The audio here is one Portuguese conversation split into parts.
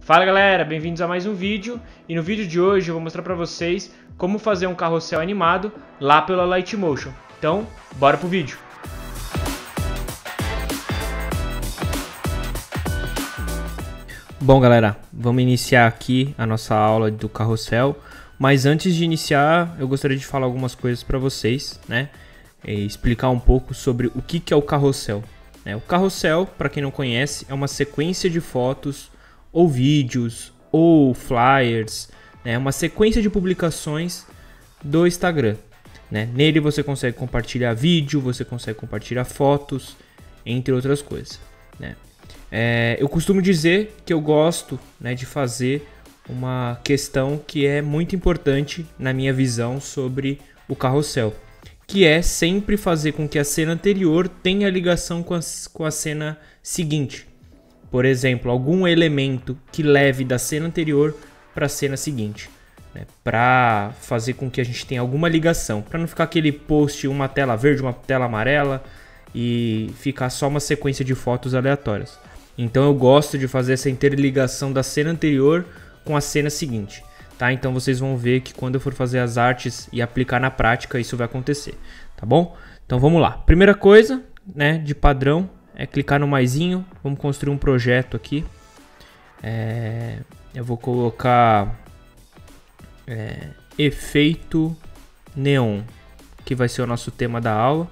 Fala galera, bem-vindos a mais um vídeo, e no vídeo de hoje eu vou mostrar para vocês como fazer um carrossel animado lá pela Lightmotion. Então, bora pro vídeo! Bom galera, vamos iniciar aqui a nossa aula do carrossel, mas antes de iniciar eu gostaria de falar algumas coisas para vocês, né? E explicar um pouco sobre o que é o carrossel. O carrossel, para quem não conhece, é uma sequência de fotos ou vídeos ou flyers, né? Uma sequência de publicações do Instagram, né? Nele você consegue compartilhar vídeo, você consegue compartilhar fotos, entre outras coisas, né? Eu costumo dizer que eu gosto, né, de fazer uma questão que é muito importante na minha visão sobre o carrossel, que é sempre fazer com que a cena anterior tenha ligação com a cena seguinte. Por exemplo, algum elemento que leve da cena anterior para a cena seguinte, né? Para fazer com que a gente tenha alguma ligação, para não ficar aquele post, uma tela verde, uma tela amarela e ficar só uma sequência de fotos aleatórias. Então eu gosto de fazer essa interligação da cena anterior com a cena seguinte, tá? Então vocês vão ver que quando eu for fazer as artes e aplicar na prática, isso vai acontecer, tá bom? Então vamos lá. Primeira coisa, né, de padrão, é clicar no maisinho. Vamos construir um projeto aqui. Eu vou colocar efeito neon, que vai ser o nosso tema da aula,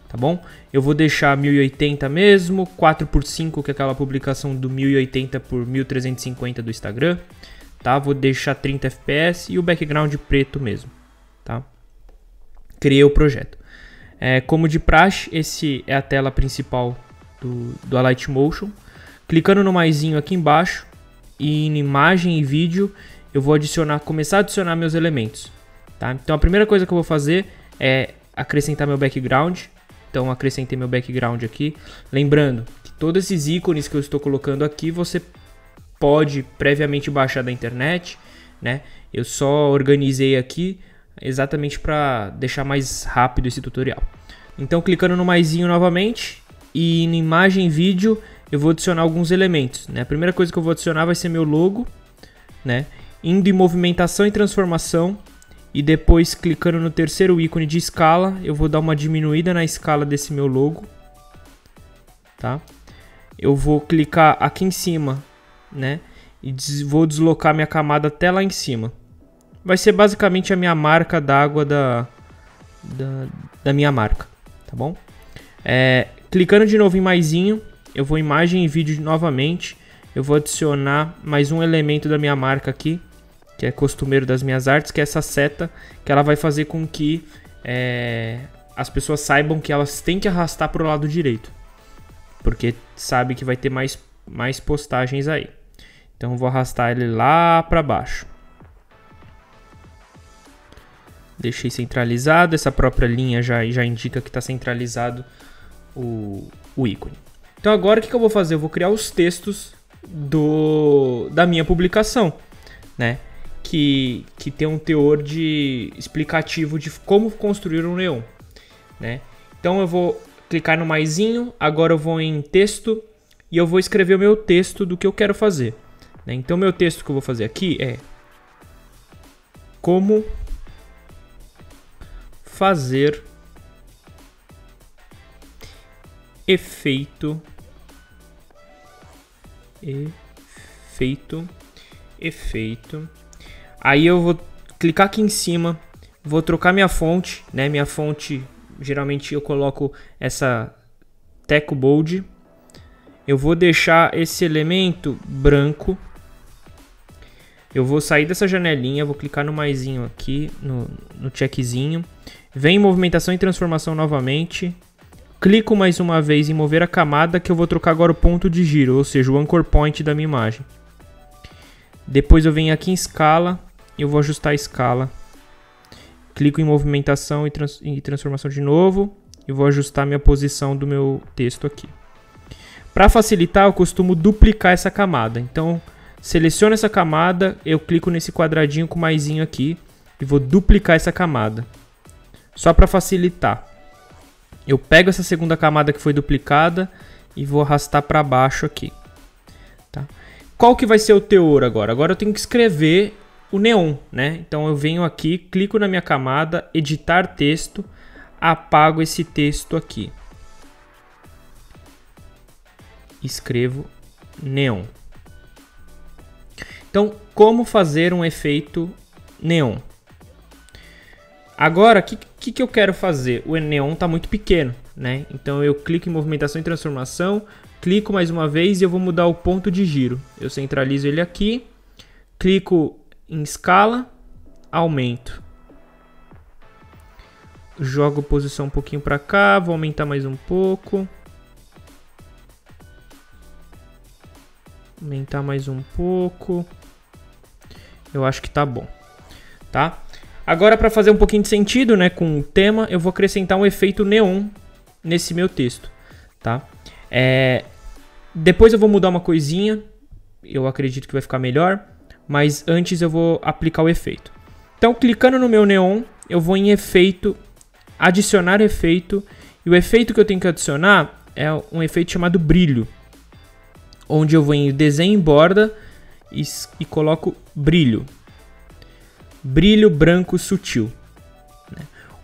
tá bom? Eu vou deixar 1080 mesmo, 4x5, que é aquela publicação do 1080 por 1350 do Instagram, tá? Vou deixar 30 fps e o background preto mesmo, tá? Criei o projeto. Como de praxe, esse é a tela principal do Lightmotion. Clicando no maisinho aqui embaixo e em imagem e vídeo, eu vou começar a adicionar meus elementos, tá? Então a primeira coisa que eu vou fazer é acrescentar meu background. Então acrescentei meu background aqui. Lembrando que todos esses ícones que eu estou colocando aqui você pode previamente baixar da internet, né? Eu só organizei aqui exatamente para deixar mais rápido esse tutorial. Então clicando no maisinho novamente e em imagem e vídeo eu vou adicionar alguns elementos, né? A primeira coisa que eu vou adicionar vai ser meu logo, né? Indo em movimentação e transformação e depois clicando no terceiro ícone de escala, eu vou dar uma diminuída na escala desse meu logo, tá? Eu vou clicar aqui em cima, né? E vou deslocar minha camada até lá em cima. Vai ser basicamente a minha marca d'água da minha marca, tá bom? Clicando de novo em maisinho, eu vou em imagem e vídeo novamente. Eu vou adicionar mais um elemento da minha marca aqui, que é costumeiro das minhas artes, que é essa seta, que ela vai fazer com que as pessoas saibam que elas têm que arrastar para o lado direito, porque sabe que vai ter mais postagens aí. Então eu vou arrastar ele lá para baixo. Deixei centralizado, essa própria linha já indica que está centralizado o ícone. Então agora o que eu vou fazer? Eu vou criar os textos da minha publicação, né? Que tem um teor explicativo de como construir um neon, né? Então eu vou clicar no maisinho, agora eu vou em texto e eu vou escrever o meu texto do que eu quero fazer, né? Então meu texto que eu vou fazer aqui é como fazer efeito. Aí eu vou clicar aqui em cima, vou trocar minha fonte, né? Minha fonte, geralmente eu coloco essa Teco Bold. Eu vou deixar esse elemento branco. Eu vou sair dessa janelinha, vou clicar no maisinho aqui, no checkzinho. Vem em movimentação e transformação novamente. Clico mais uma vez em mover a camada, que eu vou trocar agora o ponto de giro, ou seja, o anchor point da minha imagem. Depois eu venho aqui em escala, eu vou ajustar a escala. Clico em movimentação e transformação de novo, e vou ajustar minha posição do meu texto aqui. Para facilitar, eu costumo duplicar essa camada. Então, seleciono essa camada, eu clico nesse quadradinho com o maisinho aqui, e vou duplicar essa camada. Só para facilitar. Eu pego essa segunda camada que foi duplicada e vou arrastar para baixo aqui, tá? Qual que vai ser o teor agora? Agora eu tenho que escrever o neon, né? Então eu venho aqui, clico na minha camada, editar texto, apago esse texto aqui. Escrevo neon. Então, como fazer um efeito neon? Agora, o que eu quero fazer? O neon está muito pequeno, né? Então eu clico em movimentação e transformação, clico mais uma vez e eu vou mudar o ponto de giro. Eu centralizo ele aqui, clico em escala, aumento. Jogo posição um pouquinho para cá, vou aumentar mais um pouco. Aumentar mais um pouco. Eu acho que tá bom, tá? Agora, para fazer um pouquinho de sentido, né, com o tema, eu vou acrescentar um efeito neon nesse meu texto, tá? Depois eu vou mudar uma coisinha, eu acredito que vai ficar melhor, mas antes eu vou aplicar o efeito. Então, clicando no meu neon, eu vou em efeito, adicionar efeito, e o efeito que eu tenho que adicionar é um efeito chamado brilho, onde eu vou em desenho em borda e coloco brilho. Brilho branco sutil.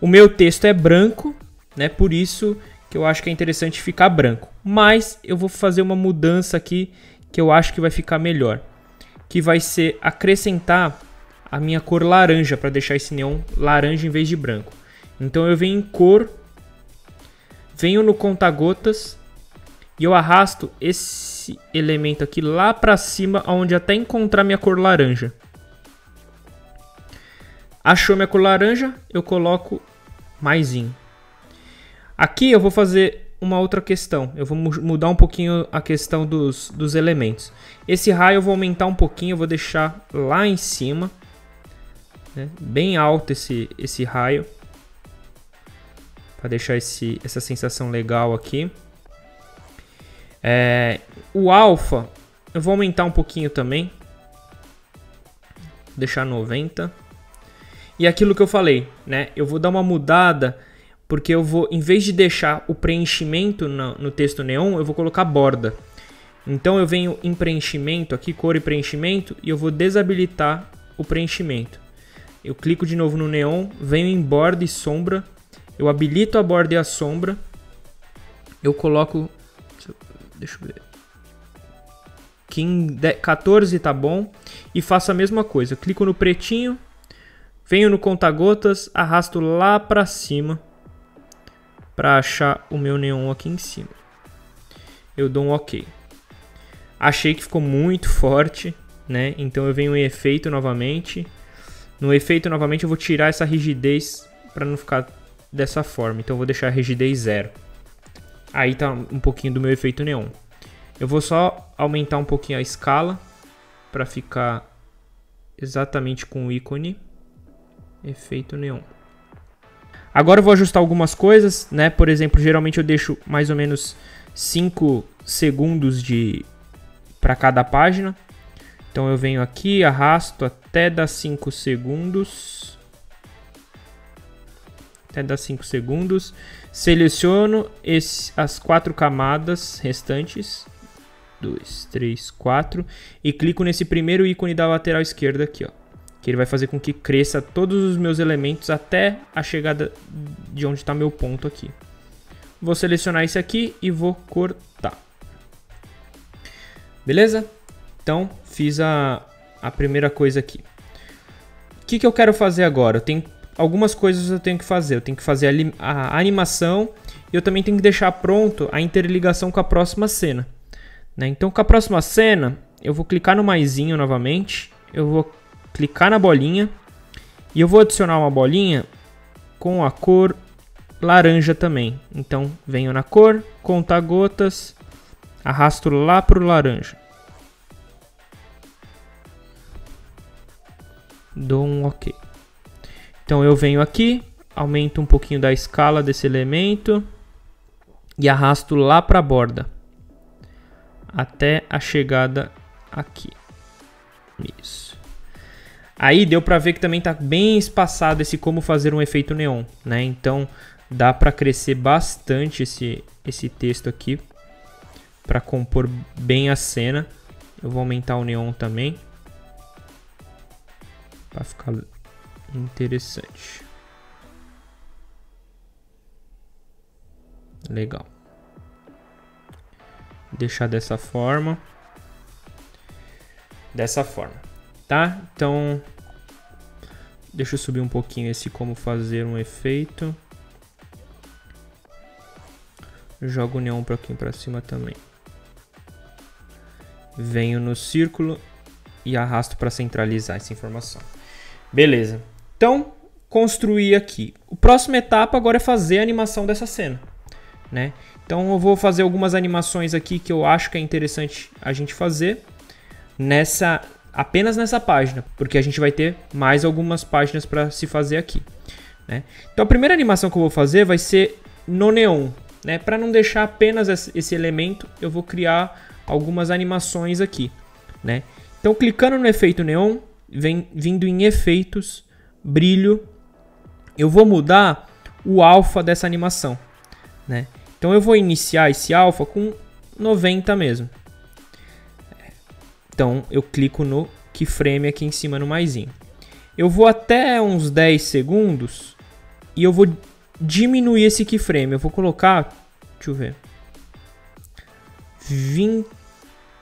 O meu texto é branco, né? Por isso que eu acho que é interessante ficar branco. Mas eu vou fazer uma mudança aqui que eu acho que vai ficar melhor. Que vai ser acrescentar a minha cor laranja, para deixar esse neon laranja em vez de branco. Então eu venho em cor, venho no conta-gotas e eu arrasto esse elemento aqui lá para cima, onde até encontrar minha cor laranja. Achou minha cor laranja, eu coloco maisinho. Aqui eu vou fazer uma outra questão. Eu vou mudar um pouquinho a questão dos elementos. Esse raio eu vou aumentar um pouquinho, eu vou deixar lá em cima, né? Bem alto esse raio, para deixar essa sensação legal aqui. O alfa eu vou aumentar um pouquinho também, deixar 90. E aquilo que eu falei, né? Eu vou dar uma mudada, porque eu vou, em vez de deixar o preenchimento no texto neon, eu vou colocar borda. Então eu venho em preenchimento aqui, cor e preenchimento, e eu vou desabilitar o preenchimento. Eu clico de novo no neon, venho em borda e sombra, eu habilito a borda e a sombra, eu coloco, deixa eu ver, 14 tá bom, e faço a mesma coisa. Eu clico no pretinho, venho no conta-gotas, arrasto lá para cima para achar o meu neon aqui em cima. Eu dou um OK. Achei que ficou muito forte, né? Então eu venho em efeito novamente. No efeito novamente eu vou tirar essa rigidez para não ficar dessa forma. Então eu vou deixar a rigidez 0. Aí tá um pouquinho do meu efeito neon. Eu vou só aumentar um pouquinho a escala para ficar exatamente com o ícone. Efeito neon. Agora eu vou ajustar algumas coisas, né? Por exemplo, geralmente eu deixo mais ou menos 5 segundos para cada página. Então eu venho aqui, arrasto até dar 5 segundos. Até dar 5 segundos. Seleciono as 4 camadas restantes. 2, 3, 4. E clico nesse primeiro ícone da lateral esquerda aqui, ó. Que ele vai fazer com que cresça todos os meus elementos até a chegada de onde está meu ponto aqui. Vou selecionar esse aqui e vou cortar. Beleza? Então, fiz a primeira coisa aqui. O que eu quero fazer agora? Eu tenho algumas coisas eu tenho que fazer. Eu tenho que fazer a animação e eu também tenho que deixar pronto a interligação com a próxima cena, né? Então, com a próxima cena, eu vou clicar no maisinho novamente. Eu vou clicar na bolinha e eu vou adicionar uma bolinha com a cor laranja também. Então venho na cor, conta-gotas, arrasto lá para o laranja. Dou um OK. Então eu venho aqui, aumento um pouquinho da escala desse elemento e arrasto lá para a borda até a chegada aqui. Isso. Aí deu para ver que também está bem espaçado esse como fazer um efeito neon, né? Então dá para crescer bastante esse texto aqui para compor bem a cena. Eu vou aumentar o neon também, para ficar interessante. Legal. Deixar dessa forma. Dessa forma, tá? Então, deixa eu subir um pouquinho esse como fazer um efeito. Jogo o neon um pouquinho para cima também. Venho no círculo e arrasto para centralizar essa informação. Beleza. Então, construir aqui. A próxima etapa agora é fazer a animação dessa cena, né? Então, eu vou fazer algumas animações aqui que eu acho que é interessante a gente fazer apenas nessa página, porque a gente vai ter mais algumas páginas para se fazer aqui, né? Então, a primeira animação que eu vou fazer vai ser no neon, né? Para não deixar apenas esse elemento, eu vou criar algumas animações aqui, né? Então, clicando no efeito neon, vindo em efeitos, brilho, eu vou mudar o alfa dessa animação, né? Então, eu vou iniciar esse alfa com 90 mesmo. Então, eu clico no keyframe aqui em cima no maisinho. Eu vou até uns 10 segundos e eu vou diminuir esse keyframe. Eu vou colocar, deixa eu ver,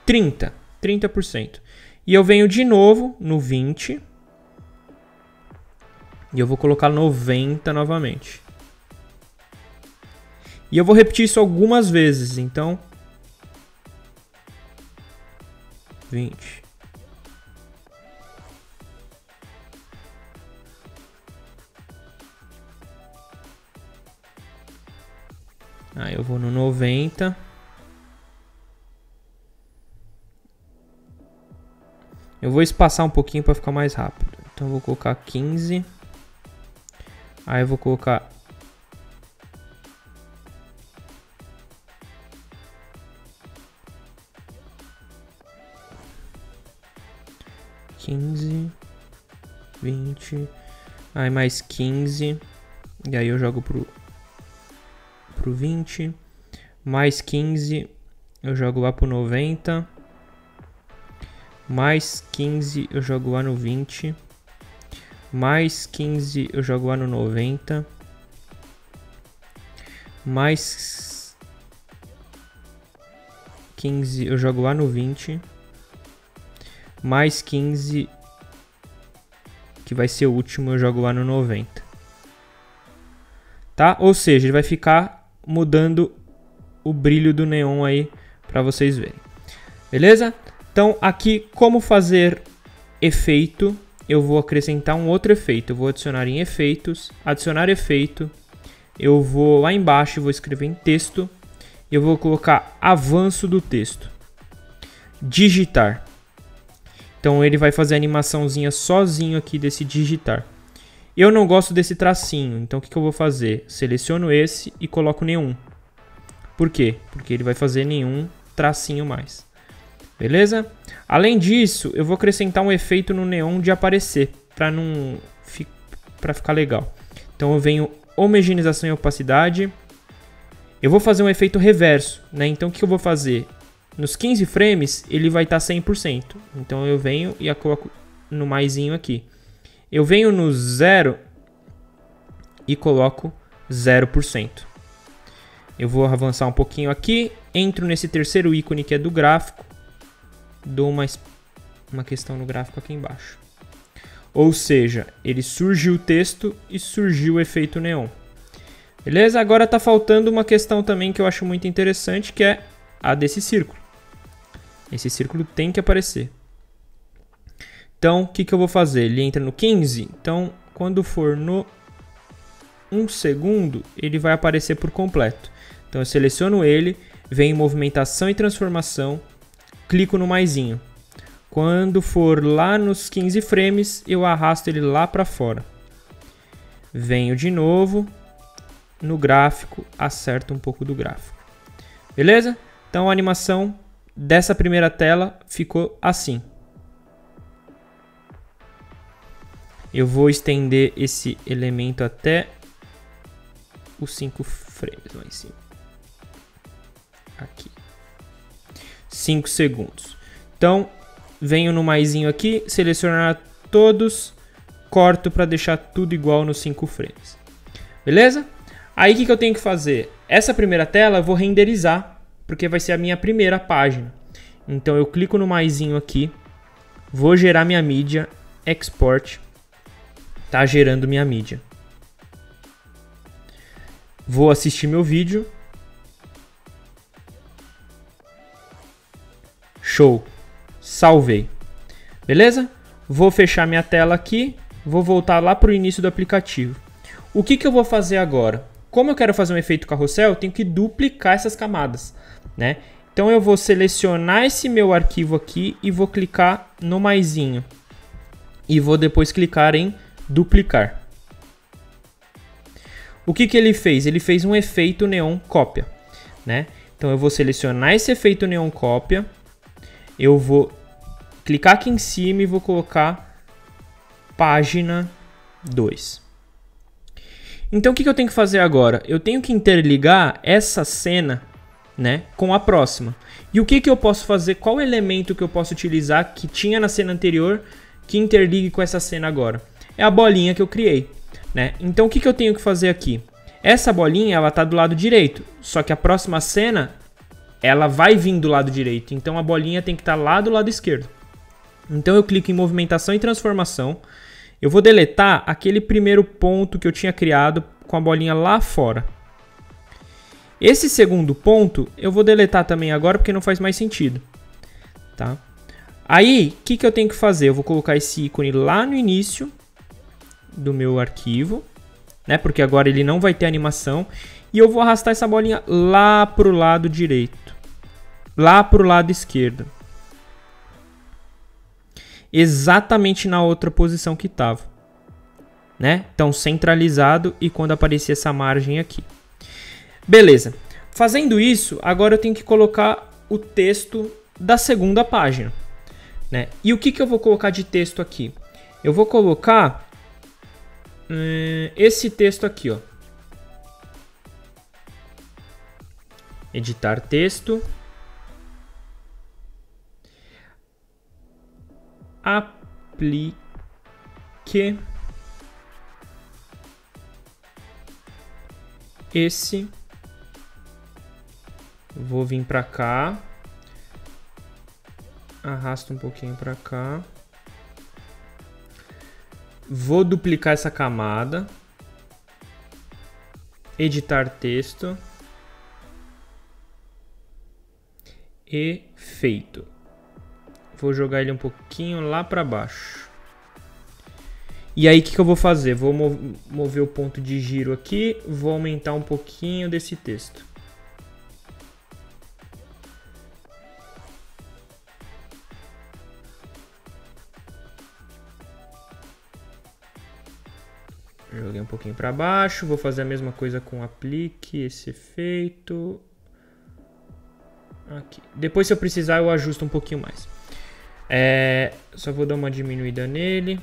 30%. E eu venho de novo no 20 e eu vou colocar 90 novamente. E eu vou repetir isso algumas vezes, então 20. Aí eu vou no 90. Eu vou espaçar um pouquinho para ficar mais rápido. Então eu vou colocar 15. Aí eu vou colocar 15, 20, aí mais 15, e aí eu jogo pro 20, mais 15, eu jogo lá pro 90, mais 15 eu jogo lá no 20, mais 15 eu jogo lá no 90, mais 15 eu jogo lá no 20, mais 15, que vai ser o último, eu jogo lá no 90. Tá? Ou seja, ele vai ficar mudando o brilho do neon aí para vocês verem. Beleza? Então, aqui, como fazer efeito, eu vou acrescentar um outro efeito. Eu vou adicionar em efeitos, adicionar efeito. Eu vou lá embaixo, vou escrever em texto. Eu vou colocar avanço do texto. Digitar. Então ele vai fazer a animaçãozinha sozinho aqui desse digitar. Eu não gosto desse tracinho, então o que eu vou fazer? Seleciono esse e coloco nenhum. Por quê? Porque ele vai fazer nenhum tracinho mais. Beleza? Além disso, eu vou acrescentar um efeito no neon de aparecer, para ficar legal. Então eu venho homogeneização e opacidade. Eu vou fazer um efeito reverso, né? Então o que eu vou fazer? Nos 15 frames, ele vai estar 100%. Então eu venho e coloco no maisinho aqui. Eu venho no 0 e coloco 0%. Eu vou avançar um pouquinho aqui. Entro nesse terceiro ícone que é do gráfico. Dou uma questão no gráfico aqui embaixo. Ou seja, ele surgiu o texto e surgiu o efeito neon. Beleza? Agora está faltando uma questão também que eu acho muito interessante, que é a desse círculo. Esse círculo tem que aparecer. Então, o que eu vou fazer? Ele entra no 15. Então, quando for no 1 segundo, ele vai aparecer por completo. Então, eu seleciono ele, venho em movimentação e transformação, clico no maisinho. Quando for lá nos 15 frames, eu arrasto ele lá para fora. Venho de novo no gráfico, acerto um pouco do gráfico. Beleza? Então, a animação dessa primeira tela ficou assim. Eu vou estender esse elemento até os 5 frames lá em cima. Aqui. 5 segundos. Então, venho no maisinho aqui, selecionar todos, corto para deixar tudo igual nos 5 frames. Beleza? Aí o que eu tenho que fazer? Essa primeira tela eu vou renderizar, porque vai ser a minha primeira página. Então eu clico no maisinho aqui, vou gerar minha mídia, export, tá gerando minha mídia. Vou assistir meu vídeo. Show. Salvei. Beleza? Vou fechar minha tela aqui, vou voltar lá para o início do aplicativo. O que eu vou fazer agora? Como eu quero fazer um efeito carrossel, eu tenho que duplicar essas camadas, né? Então eu vou selecionar esse meu arquivo aqui e vou clicar no maisinho. E vou depois clicar em duplicar. O que ele fez? Ele fez um efeito neon cópia, né? Então eu vou selecionar esse efeito neon cópia. Eu vou clicar aqui em cima e vou colocar página 2. Então o que eu tenho que fazer agora? Eu tenho que interligar essa cena, né, com a próxima. E o que eu posso fazer? Qual elemento que eu posso utilizar que tinha na cena anterior que interligue com essa cena agora? É a bolinha que eu criei, né? Então o que eu tenho que fazer aqui? Essa bolinha ela está do lado direito, só que a próxima cena ela vai vir do lado direito. Então a bolinha tem que estar lá do lado esquerdo. Então eu clico em movimentação e transformação. Eu vou deletar aquele primeiro ponto que eu tinha criado com a bolinha lá fora. Esse segundo ponto eu vou deletar também agora porque não faz mais sentido, tá? Aí, o que eu tenho que fazer? Eu vou colocar esse ícone lá no início do meu arquivo, né? Porque agora ele não vai ter animação. E eu vou arrastar essa bolinha lá para o lado direito, lá para o lado esquerdo. Exatamente na outra posição que estava, né? Então centralizado e quando aparecer essa margem aqui. Beleza. Fazendo isso, agora eu tenho que colocar o texto da segunda página, né? E o que eu vou colocar de texto aqui? Eu vou colocar esse texto aqui, ó. Editar texto. Aplique esse. Vou vir para cá. Arrasto um pouquinho para cá. Vou duplicar essa camada. Editar texto. Efeito. Vou jogar ele um pouquinho lá para baixo. E aí o que eu vou fazer? Vou mover o ponto de giro aqui. Vou aumentar um pouquinho desse texto. Joguei um pouquinho para baixo. Vou fazer a mesma coisa com aplique esse efeito. Aqui. Depois, se eu precisar, eu ajusto um pouquinho mais. Só vou dar uma diminuída nele.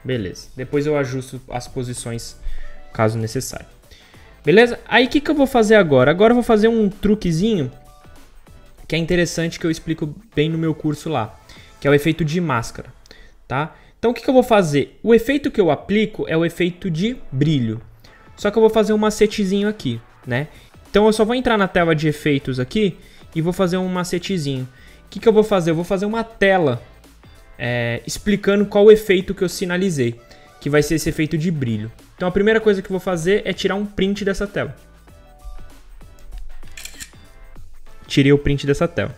Beleza. Depois eu ajusto as posições caso necessário. Beleza? Aí o que eu vou fazer agora? Agora eu vou fazer um truquezinho que é interessante, que eu explico bem no meu curso lá, que é o efeito de máscara, tá? Então o que eu vou fazer? O efeito que eu aplico é o efeito de brilho. Só que eu vou fazer um macetezinho aqui, né? Então eu só vou entrar na tela de efeitos aqui e vou fazer um macetezinho. O que eu vou fazer? Eu vou fazer uma tela explicando qual o efeito que eu sinalizei, que vai ser esse efeito de brilho. Então a primeira coisa que eu vou fazer é tirar um print dessa tela. Tirei o print dessa tela.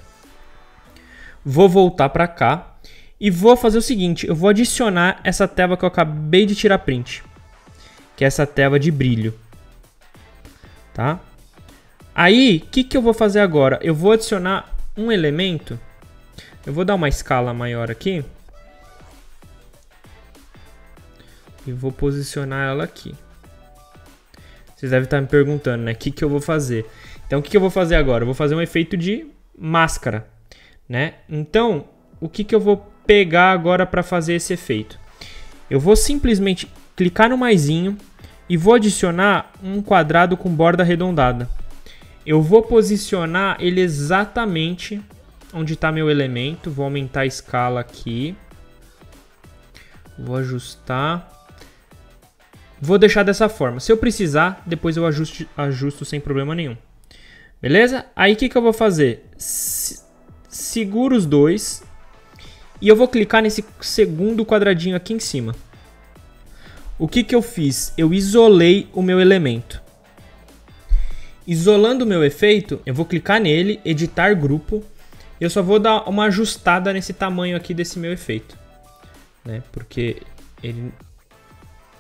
Vou voltar para cá e vou fazer o seguinte, eu vou adicionar essa tela que eu acabei de tirar print, que é essa tela de brilho, tá? Aí, o que eu vou fazer agora? Eu vou adicionar um elemento. Eu vou dar uma escala maior aqui. E vou posicionar ela aqui. Vocês devem estar me perguntando, né? O que eu vou fazer? Então, o que eu vou fazer agora? Eu vou fazer um efeito de máscara, né? Então, o que eu vou pegar agora para fazer esse efeito? Eu vou simplesmente clicar no maisinho e vou adicionar um quadrado com borda arredondada. Eu vou posicionar ele exatamente onde está meu elemento. Vou aumentar a escala aqui. Vou ajustar. Vou deixar dessa forma. Se eu precisar, depois eu ajusto sem problema nenhum. Beleza? Aí o que eu vou fazer? Seguro os dois. E eu vou clicar nesse segundo quadradinho aqui em cima. O que eu fiz? Eu isolei o meu elemento. Isolando o meu efeito, eu vou clicar nele, editar grupo. Eu só vou dar uma ajustada nesse tamanho aqui desse meu efeito, né? Porque ele,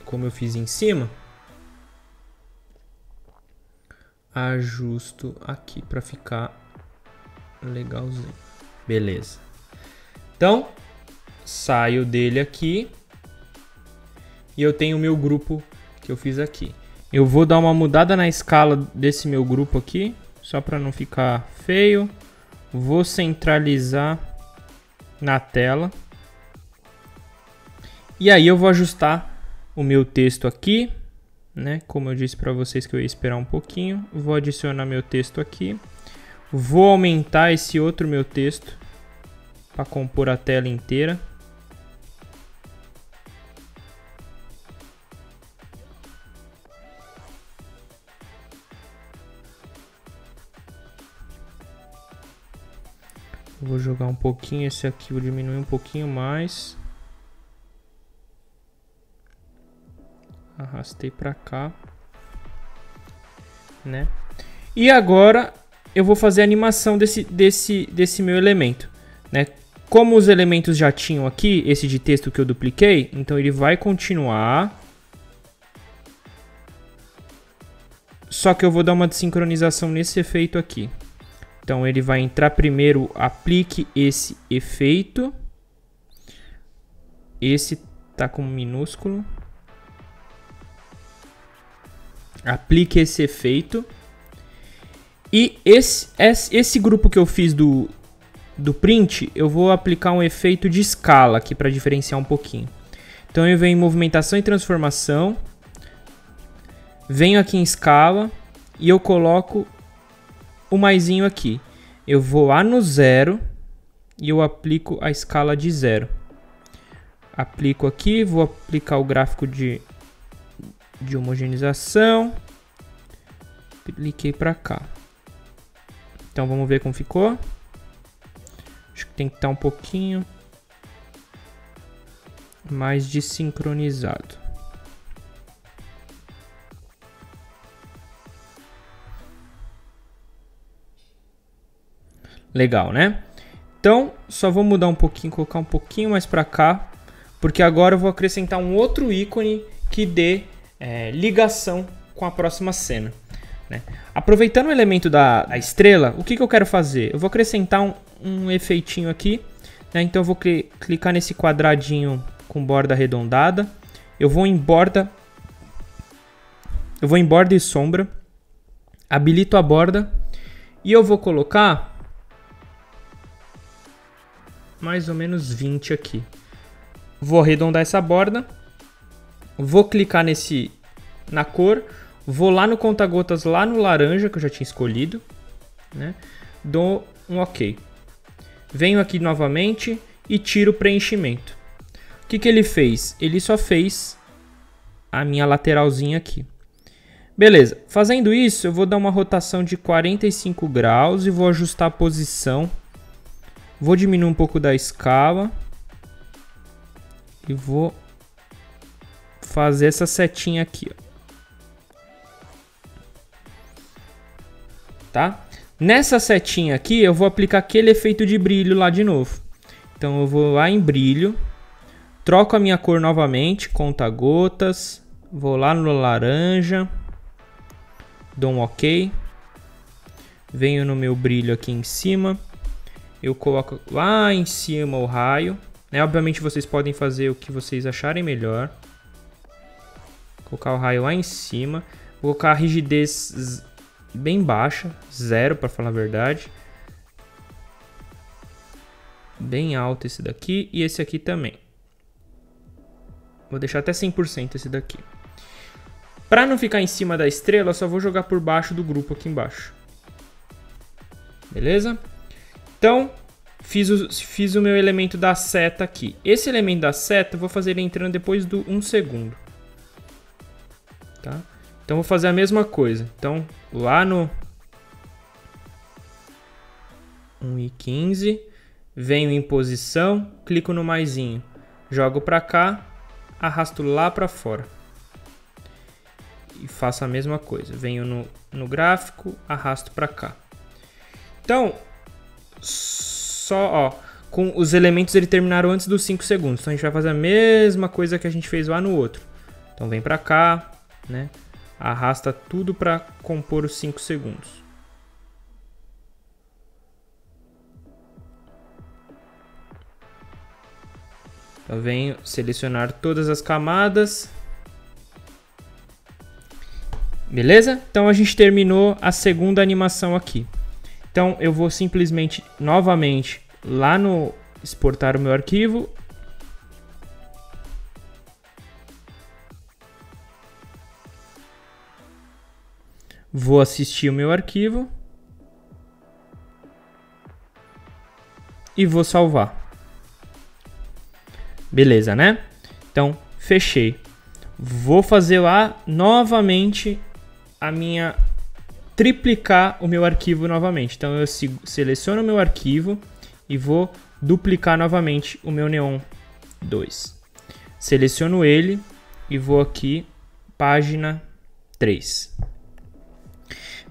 como eu fiz em cima, ajusto aqui para ficar legalzinho. Beleza. Então, saio dele aqui e eu tenho o meu grupo que eu fiz aqui. Eu vou dar uma mudada na escala desse meu grupo aqui, só para não ficar feio. Vou centralizar na tela. E aí eu vou ajustar o meu texto aqui, né? Como eu disse para vocês que eu ia esperar um pouquinho. Vou adicionar meu texto aqui. Vou aumentar esse outro meu texto para compor a tela inteira. Vou jogar um pouquinho esse aqui, vou diminuir um pouquinho mais. Arrastei para cá, né? E agora eu vou fazer a animação desse meu elemento, né? Como os elementos já tinham aqui, esse de texto que eu dupliquei, então ele vai continuar. Só que eu vou dar uma desincronização nesse efeito aqui. Então ele vai entrar primeiro, aplique esse efeito. Esse tá com minúsculo. Aplique esse efeito. E esse grupo que eu fiz do print, eu vou aplicar um efeito de escala aqui para diferenciar um pouquinho. Então eu venho em movimentação e transformação. Venho aqui em escala e eu coloco o maisinho aqui. Eu vou lá no 0 e eu aplico a escala de 0. Aplico aqui, vou aplicar o gráfico de homogeneização. Cliquei para cá. Então vamos ver como ficou. Acho que tem que estar um pouquinho mais desincronizado. Legal, né? Então, só vou mudar um pouquinho, colocar um pouquinho mais para cá, porque agora eu vou acrescentar um outro ícone que dê ligação com a próxima cena, né? Aproveitando o elemento da estrela, o que eu quero fazer? Eu vou acrescentar um efeitinho aqui, né? Então eu vou clicar nesse quadradinho com borda arredondada. Eu vou em borda e sombra, habilito a borda e eu vou colocar mais ou menos 20 aqui. Vou arredondar essa borda. Vou clicar na cor. Vou lá no conta-gotas, lá no laranja, que eu já tinha escolhido, né? Dou um OK. Venho aqui novamente e tiro o preenchimento. O que ele fez? Ele só fez a minha lateralzinha aqui. Beleza. Fazendo isso, eu vou dar uma rotação de 45 graus e vou ajustar a posição. Vou diminuir um pouco da escala e vou fazer essa setinha aqui, ó. Tá? Nessa setinha aqui eu vou aplicar aquele efeito de brilho lá de novo. Então eu vou lá em brilho, troco a minha cor novamente, conta-gotas, vou lá no laranja, dou um OK, venho no meu brilho aqui em cima. Eu coloco lá em cima o raio, né? Obviamente vocês podem fazer o que vocês acharem melhor. Colocar o raio lá em cima. Vou colocar a rigidez bem baixa, 0 para falar a verdade. Bem alto esse daqui e esse aqui também. Vou deixar até 100% esse daqui. Para não ficar em cima da estrela, eu só vou jogar por baixo do grupo aqui embaixo. Beleza? Então, fiz o meu elemento da seta aqui. Esse elemento da seta eu vou fazer ele entrando depois do 1 segundo. Tá? Então, vou fazer a mesma coisa. Então, lá no 1:15, venho em posição, clico no maisinho, jogo para cá, arrasto lá para fora. E faço a mesma coisa. Venho no gráfico, arrasto para cá. Então, com os elementos ele terminaram antes dos 5 segundos. Então a gente vai fazer a mesma coisa que a gente fez lá no outro. Então vem para cá, né? Arrasta tudo para compor os 5 segundos. Então venho selecionar todas as camadas. Beleza? Então a gente terminou a segunda animação aqui. Então eu vou simplesmente, novamente, lá no exportar o meu arquivo. Vou assistir o meu arquivo. E vou salvar. Beleza, né? Então, fechei. Vou fazer lá novamente triplicar o meu arquivo novamente. Então eu seleciono o meu arquivo e vou duplicar novamente o meu Neon 2. Seleciono ele e vou aqui, página 3.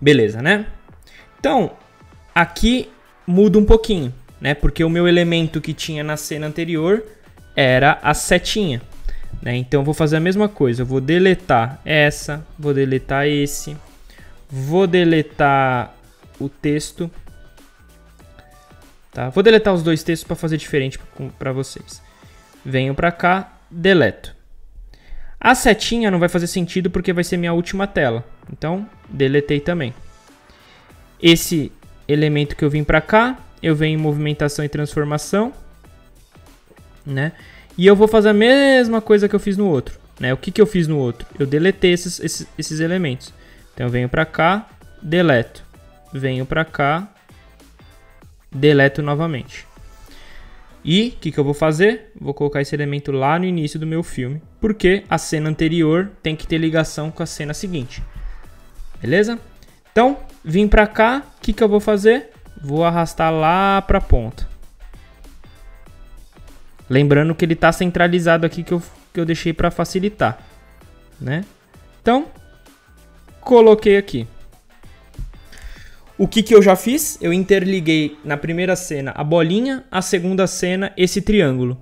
Beleza, né? Então, aqui muda um pouquinho, né? Porque o meu elemento que tinha na cena anterior era a setinha, né? Então eu vou fazer a mesma coisa. Eu vou deletar essa, vou deletar esse. Vou deletar o texto, tá? Vou deletar os dois textos para fazer diferente para vocês. Venho para cá, deleto. A setinha não vai fazer sentido porque vai ser minha última tela. Então, deletei também. Esse elemento que eu vim para cá, eu venho em movimentação e transformação, né? E eu vou fazer a mesma coisa que eu fiz no outro, né? O que eu fiz no outro? Eu deletei esses elementos. Então eu venho para cá, deleto. Venho para cá, deleto novamente. E o que eu vou fazer? Vou colocar esse elemento lá no início do meu filme, porque a cena anterior tem que ter ligação com a cena seguinte. Beleza? Então, vim para cá, o que eu vou fazer? Vou arrastar lá para a ponta. Lembrando que ele está centralizado aqui que eu deixei para facilitar, né? Então, coloquei aqui. O que eu já fiz? Eu interliguei na primeira cena a bolinha, a segunda cena esse triângulo.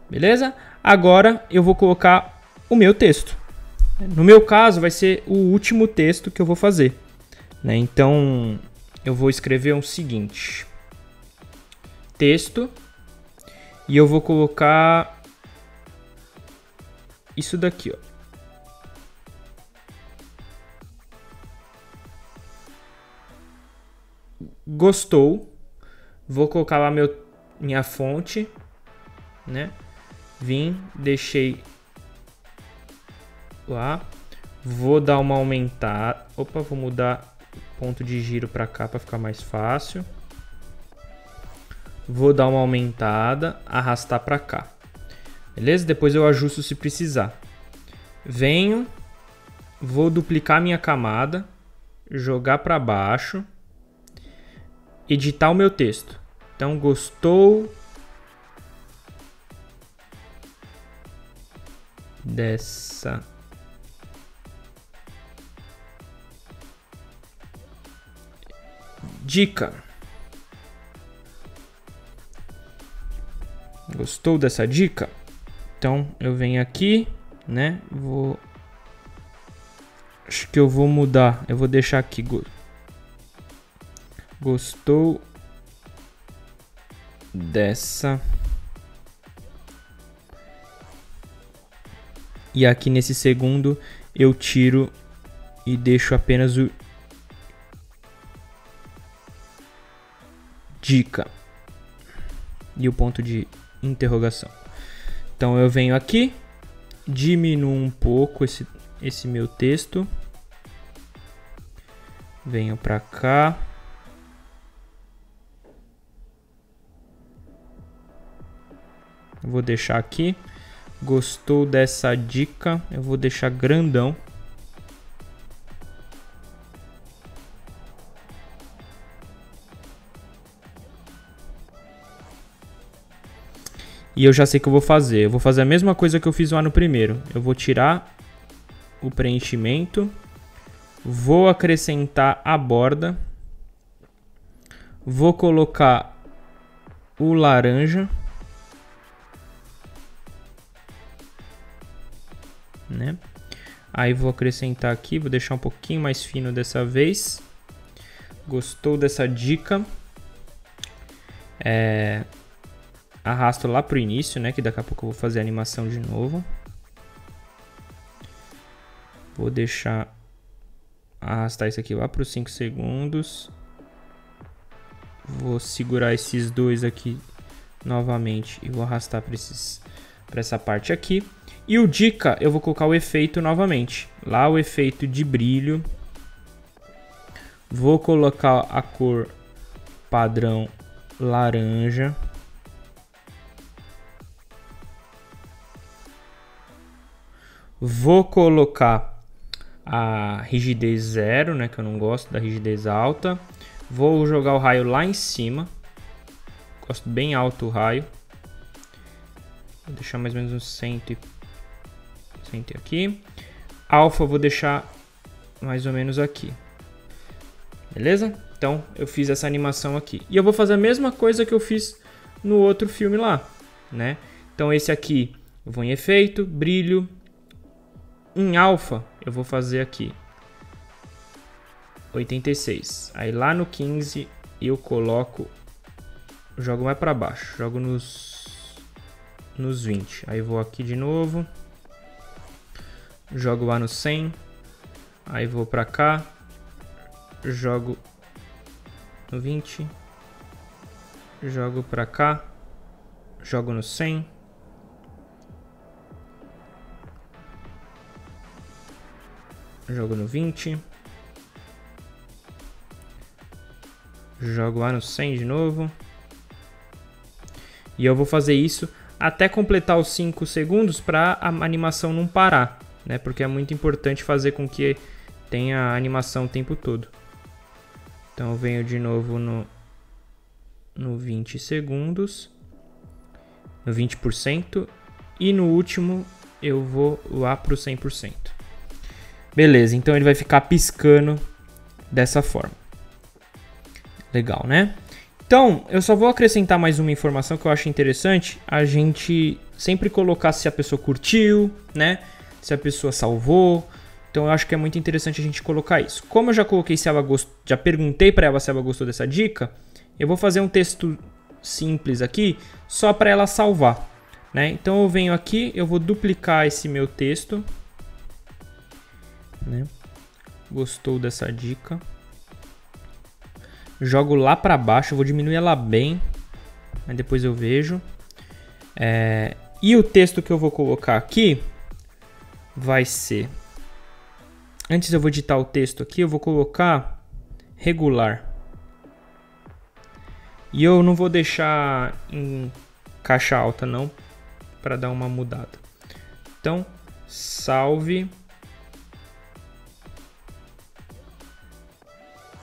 Beleza? Agora eu vou colocar o meu texto. No meu caso vai ser o último texto que eu vou fazer, né? Então eu vou escrever o seguinte. Texto. E eu vou colocar isso daqui, ó. Gostou. Vou colocar lá minha fonte, né? Vim, deixei lá. Vou dar uma aumentada. Opa, vou mudar o ponto de giro para cá para ficar mais fácil. Vou dar uma aumentada, arrastar para cá. Beleza? Depois eu ajusto se precisar. Venho, vou duplicar minha camada, jogar para baixo, editar o meu texto. Então, gostou dessa dica? Gostou dessa dica? Então eu venho aqui, né? Acho que eu vou mudar. Eu vou deixar aqui. Gostou dessa? E aqui nesse segundo eu tiro e deixo apenas o dica e o ponto de interrogação. Então eu venho aqui, diminuo um pouco esse meu texto, venho para cá, Eu vou deixar aqui. Gostou dessa dica? Eu vou deixar grandão. E eu já sei o que eu vou fazer. Eu vou fazer a mesma coisa que eu fiz lá no primeiro. Eu vou tirar o preenchimento. Vou acrescentar a borda. Vou colocar o laranja. Né? Aí vou acrescentar aqui. Vou deixar um pouquinho mais fino dessa vez. Gostou dessa dica? Arrasto lá pro início, né? Que daqui a pouco eu vou fazer a animação de novo. Vou deixar arrastar isso aqui lá para os 5 segundos. Vou segurar esses dois aqui novamente e vou arrastar para essa parte aqui. E o dica, eu vou colocar o efeito novamente. Lá o efeito de brilho. Vou colocar a cor padrão laranja. Vou colocar a rigidez 0, né, que eu não gosto da rigidez alta. Vou jogar o raio lá em cima. Gosto bem alto o raio. Vou deixar mais ou menos uns 100 aqui. Alfa vou deixar mais ou menos aqui. Beleza? Então eu fiz essa animação aqui. E eu vou fazer a mesma coisa que eu fiz no outro filme lá, né? Então esse aqui eu vou em efeito, brilho. Em alfa, eu vou fazer aqui 86. Aí lá no 15 eu coloco, jogo mais para baixo, jogo nos 20. Aí vou aqui de novo, jogo lá no 100. Aí vou para cá, jogo no 20. Jogo para cá, jogo no 100. Jogo no 20. Jogo lá no 100 de novo. E eu vou fazer isso até completar os 5 segundos para a animação não parar, né? Porque é muito importante fazer com que tenha a animação o tempo todo. Então eu venho de novo no 20 segundos. No 20%. E no último eu vou lá para o 100%. Beleza, então ele vai ficar piscando dessa forma. Legal, né? Então, eu só vou acrescentar mais uma informação que eu acho interessante. A gente sempre colocar se a pessoa curtiu, né? Se a pessoa salvou. Então, eu acho que é muito interessante a gente colocar isso. Como eu já coloquei se ela gostou, já perguntei para ela se ela gostou dessa dica, eu vou fazer um texto simples aqui, só para ela salvar, né? Então, eu venho aqui, eu vou duplicar esse meu texto. Né? Gostou dessa dica? Jogo lá para baixo, vou diminuir ela bem, mas depois eu vejo. E o texto que eu vou colocar aqui vai ser... Antes eu vou editar o texto aqui, eu vou colocar regular. E eu não vou deixar em caixa alta não, para dar uma mudada. Então, salve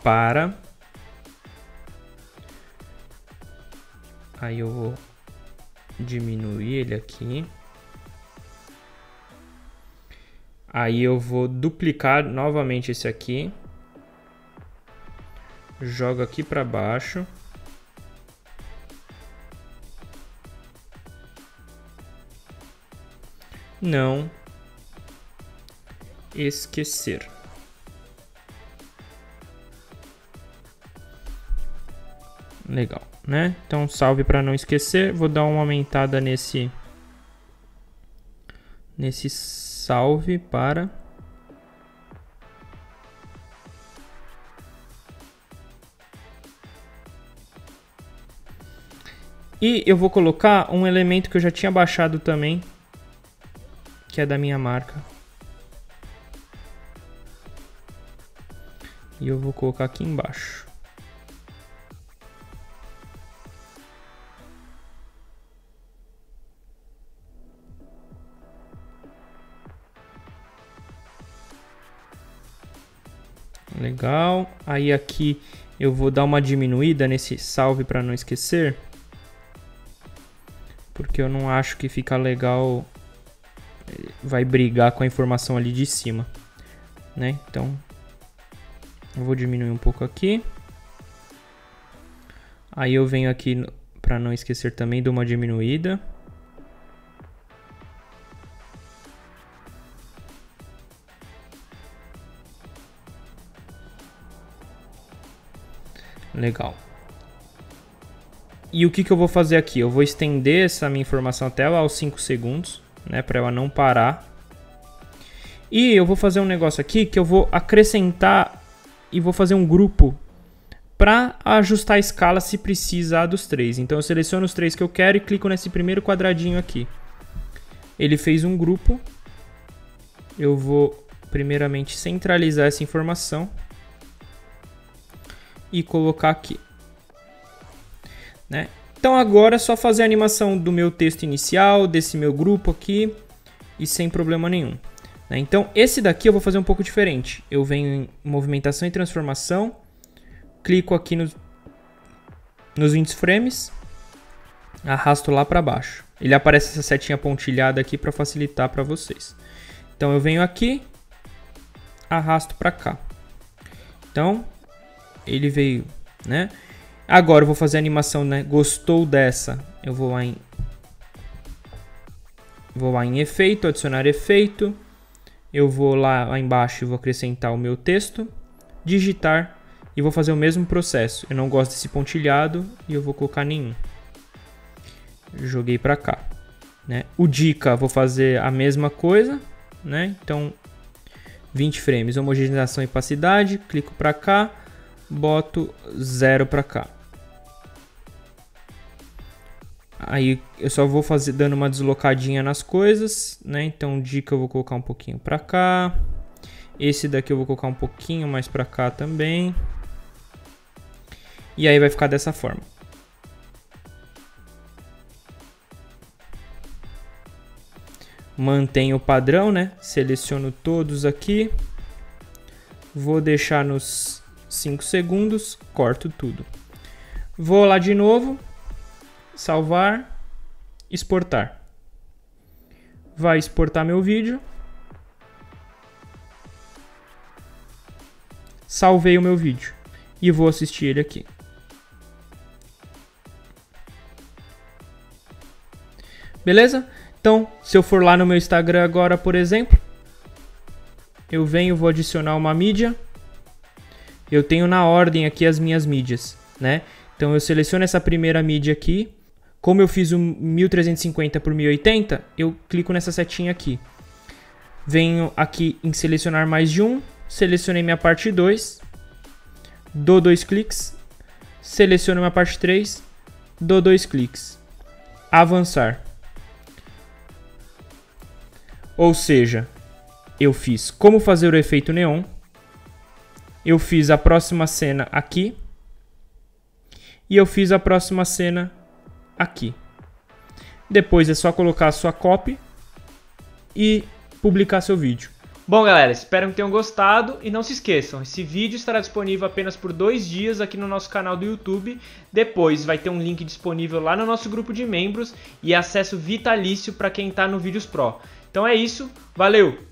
para... Aí eu vou diminuir ele aqui. Aí eu vou duplicar novamente esse aqui. Jogo aqui para baixo. Não esquecer. Legal, né? Então salve para não esquecer. Vou dar uma aumentada nesse salve para... E eu vou colocar um elemento que eu já tinha baixado também, que é da minha marca. E eu vou colocar aqui embaixo. Legal. Aí aqui eu vou dar uma diminuída nesse salve para não esquecer. Porque eu não acho que fica legal. Vai brigar com a informação ali de cima, né? Então, eu vou diminuir um pouco aqui. Aí eu venho aqui, para não esquecer também, dou uma diminuída. Legal. E o que eu vou fazer aqui? Eu vou estender essa minha informação até lá aos 5 segundos, né, para ela não parar. E eu vou fazer um negócio aqui que eu vou acrescentar e vou fazer um grupo para ajustar a escala se precisar dos 3. Então eu seleciono os 3 que eu quero e clico nesse primeiro quadradinho aqui. Ele fez um grupo. Eu vou primeiramente centralizar essa informação e colocar aqui, né? Então agora é só fazer a animação do meu texto inicial, desse meu grupo aqui, e sem problema nenhum, né? Então esse daqui eu vou fazer um pouco diferente. Eu venho em movimentação e transformação, clico aqui nos 20 frames, arrasto lá para baixo. Ele aparece essa setinha pontilhada aqui para facilitar para vocês. Então eu venho aqui, arrasto para cá. Então ele veio, né? Agora eu vou fazer a animação, né? Gostou dessa? Eu vou lá em efeito, adicionar efeito. Eu vou lá embaixo e vou acrescentar o meu texto, digitar e vou fazer o mesmo processo. Eu não gosto desse pontilhado e eu vou colocar nenhum. Joguei para cá, né? O dica, vou fazer a mesma coisa, né? Então 20 frames, homogeneização e opacidade, clico para cá. Boto 0 para cá. Aí eu só vou fazer dando uma deslocadinha nas coisas, né? Então dica eu vou colocar um pouquinho para cá. Esse daqui eu vou colocar um pouquinho mais para cá também. E aí vai ficar dessa forma. Mantenho o padrão, né? Seleciono todos aqui. Vou deixar nos 5 segundos, corto tudo. Vou lá de novo, salvar, exportar. Vai exportar meu vídeo. Salvei o meu vídeo e vou assistir ele aqui. Beleza? Então, se eu for lá no meu Instagram agora, por exemplo, eu venho, vou adicionar uma mídia. Eu tenho na ordem aqui as minhas mídias, né? Então eu seleciono essa primeira mídia aqui. Como eu fiz o 1350 por 1080, eu clico nessa setinha aqui. Venho aqui em selecionar mais de um. Selecionei minha parte 2. Dou 2 cliques. Seleciono minha parte 3. Dou 2 cliques. Avançar. Ou seja, eu fiz como fazer o efeito neon. Eu fiz a próxima cena aqui. E eu fiz a próxima cena aqui. Depois é só colocar a sua copy e publicar seu vídeo. Bom, galera, espero que tenham gostado. E não se esqueçam, esse vídeo estará disponível apenas por 2 dias aqui no nosso canal do YouTube. Depois vai ter um link disponível lá no nosso grupo de membros e acesso vitalício para quem está no Vídeos Pro. Então é isso, valeu!